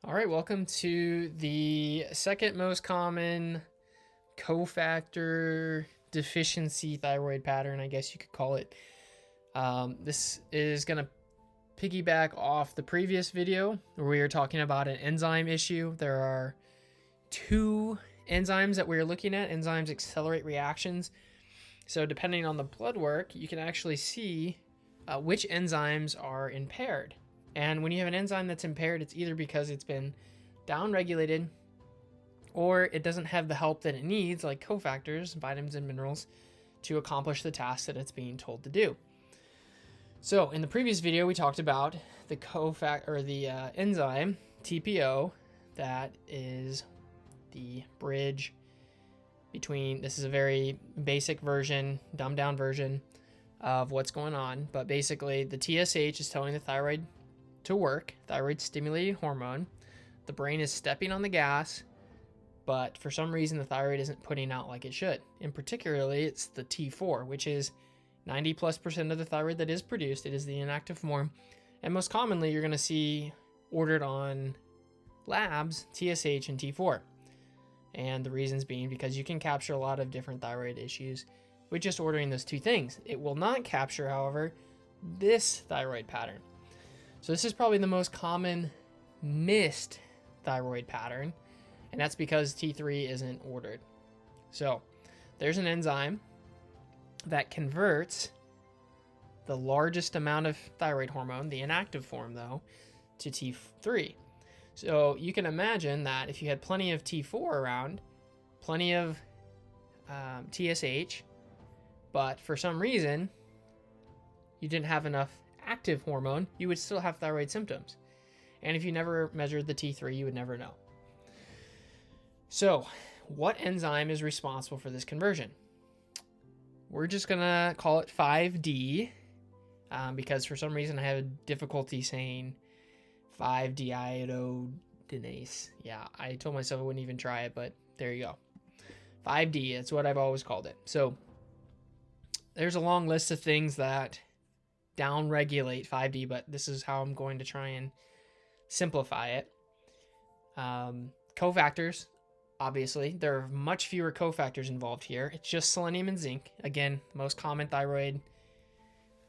All right, welcome to the second most common cofactor deficiency thyroid pattern, I guess you could call it. This is going to piggyback off the previous video where we were talking about an enzyme issue. There are two enzymes that we're looking at. Enzymes accelerate reactions. So depending on the blood work, you can actually see which enzymes are impaired. And when you have an enzyme that's impaired, it's either because it's been downregulated or it doesn't have the help that it needs, like cofactors, vitamins and minerals, to accomplish the task that it's being told to do. So in the previous video, we talked about the enzyme TPO that is the bridge between, this is a very basic version, dumbed down version of what's going on, but basically the TSH is telling the thyroid to work, thyroid stimulating hormone. The brain is stepping on the gas, but for some reason the thyroid isn't putting out like it should. And particularly it's the T4, which is 90+% of the thyroid that is produced. It is the inactive form. And most commonly you're going to see ordered on labs TSH and T4. And the reasons being because you can capture a lot of different thyroid issues with just ordering those two things. It will not capture, however, this thyroid pattern. So this is probably the most common missed thyroid pattern, and that's because T3 isn't ordered. So there's an enzyme that converts the largest amount of thyroid hormone, the inactive form though, to T3. So you can imagine that if you had plenty of T4 around, plenty of TSH, but for some reason you didn't have enough active hormone, you would still have thyroid symptoms. And if you never measured the T3, you would never know. So what enzyme is responsible for this conversion? We're just gonna call it 5D because for some reason I have difficulty saying 5-deiodinase. Yeah, I told myself I wouldn't even try it, but there you go. 5D, that's what I've always called it. So there's a long list of things that downregulate 5D, but this is how I'm going to try and simplify it. Cofactors, obviously, there are much fewer cofactors involved here. It's just selenium and zinc. Again, most common thyroid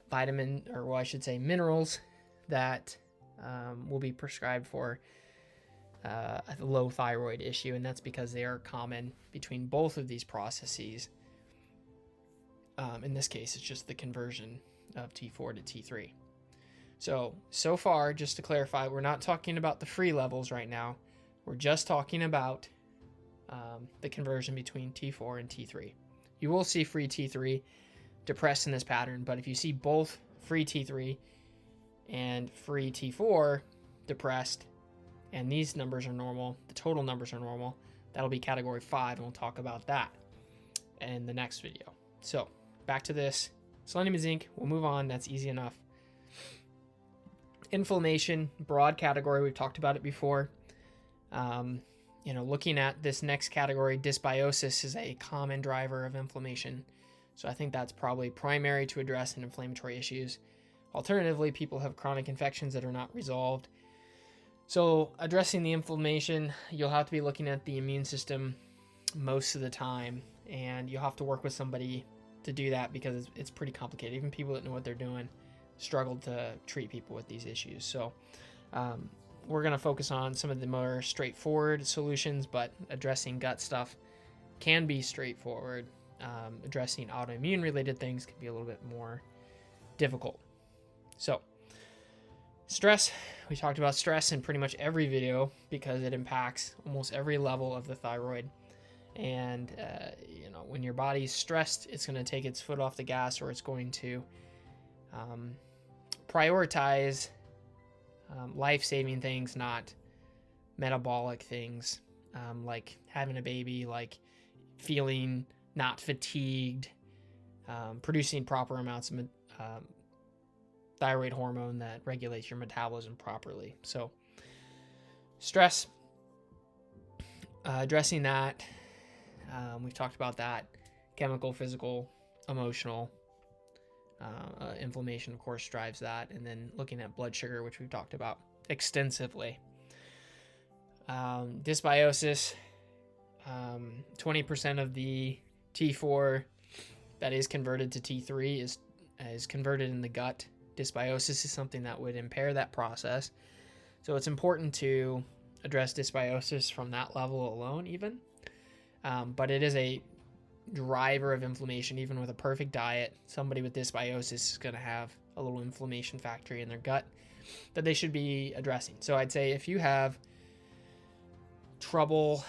vitamin, or well, I should say minerals that will be prescribed for a low thyroid issue, and that's because they are common between both of these processes. In this case, it's just the conversion of T4 to T3. So far, just to clarify, we're not talking about the free levels right now. We're just talking about the conversion between T4 and T3. You will see free T3 depressed in this pattern, but if you see both free T3 and free T4 depressed, and these numbers are normal, the total numbers are normal, that'll be category 5, and we'll talk about that in the next video. So back to this. Selenium and zinc, we'll move on. That's easy enough. Inflammation, broad category. We've talked about it before. Looking at this next category, dysbiosis is a common driver of inflammation. So I think that's probably primary to address in inflammatory issues. Alternatively, people have chronic infections that are not resolved. So addressing the inflammation, you'll have to be looking at the immune system most of the time, and you'll have to work with somebody to do that because it's pretty complicated. Even people that know what they're doing struggle to treat people with these issues. So we're going to focus on some of the more straightforward solutions, but addressing gut stuff can be straightforward. Addressing autoimmune related things can be a little bit more difficult. So stress, we talked about stress in pretty much every video because it impacts almost every level of the thyroid. And when your body's stressed, it's going to take its foot off the gas, or it's going to prioritize life-saving things, not metabolic things, like having a baby, like feeling not fatigued, producing proper amounts of thyroid hormone that regulates your metabolism properly. So stress, addressing that. We've talked about that. Chemical, physical, emotional. Inflammation, of course, drives that. And then looking at blood sugar, which we've talked about extensively. Dysbiosis, 20% of the T4 that is converted to T3 is converted in the gut. Dysbiosis is something that would impair that process. So it's important to address dysbiosis from that level alone even. But it is a driver of inflammation. Even with a perfect diet, somebody with dysbiosis is going to have a little inflammation factory in their gut that they should be addressing. So I'd say if you have trouble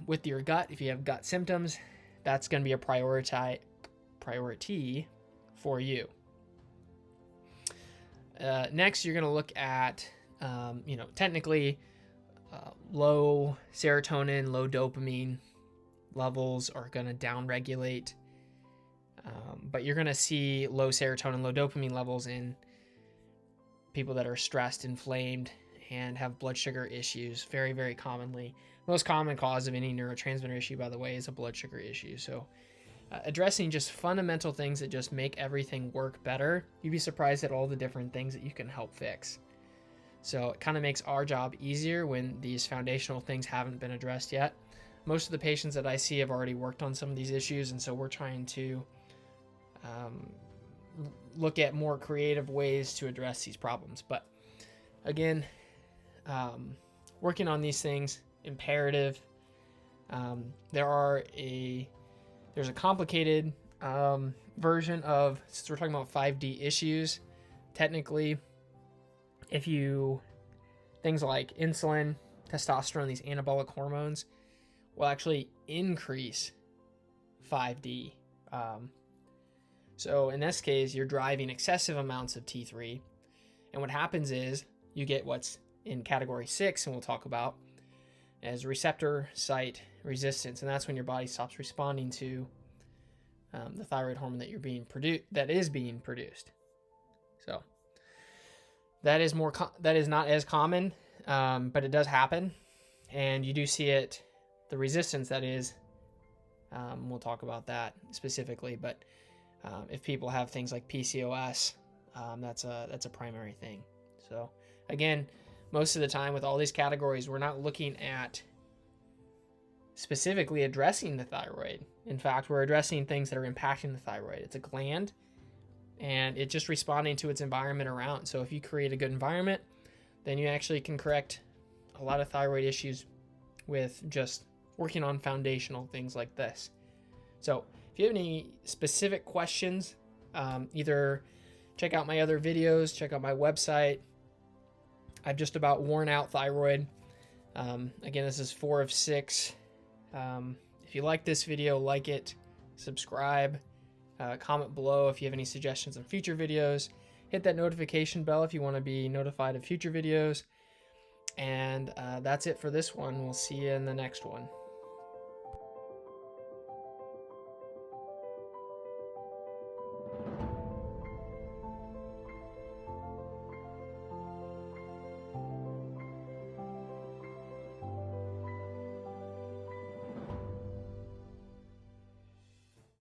with your gut, if you have gut symptoms, that's going to be a priority for you. Next, you're going to look at, technically low serotonin, low dopamine levels are going to downregulate, but you're going to see low serotonin, low dopamine levels in people that are stressed, inflamed, and have blood sugar issues very, very commonly. Most common cause of any neurotransmitter issue, by the way, is a blood sugar issue. So addressing just fundamental things that just make everything work better, you'd be surprised at all the different things that you can help fix. So it kind of makes our job easier when these foundational things haven't been addressed yet. Most of the patients that I see have already worked on some of these issues, and so we're trying to look at more creative ways to address these problems. But again, working on these things, imperative. There's a complicated version of, since we're talking about 5D issues, technically, things like insulin, testosterone, these anabolic hormones will actually increase 5D. So in this case, you're driving excessive amounts of T3. And what happens is you get what's in category 6, and we'll talk about, as receptor site resistance. And that's when your body stops responding to the thyroid hormone that is being produced. So that is not as common, but it does happen. And you do see it, the resistance that is, we'll talk about that specifically, but if people have things like PCOS, that's a primary thing. So again, most of the time with all these categories, we're not looking at specifically addressing the thyroid. In fact, we're addressing things that are impacting the thyroid. It's a gland, and it's just responding to its environment around. So if you create a good environment, then you actually can correct a lot of thyroid issues with just working on foundational things like this. So if you have any specific questions, either check out my other videos, check out my website. I've just about worn out thyroid. Again, this is 4 of 6. If you like this video, like it, subscribe, comment below if you have any suggestions on future videos. Hit that notification bell if you want to be notified of future videos. And that's it for this one. We'll see you in the next one.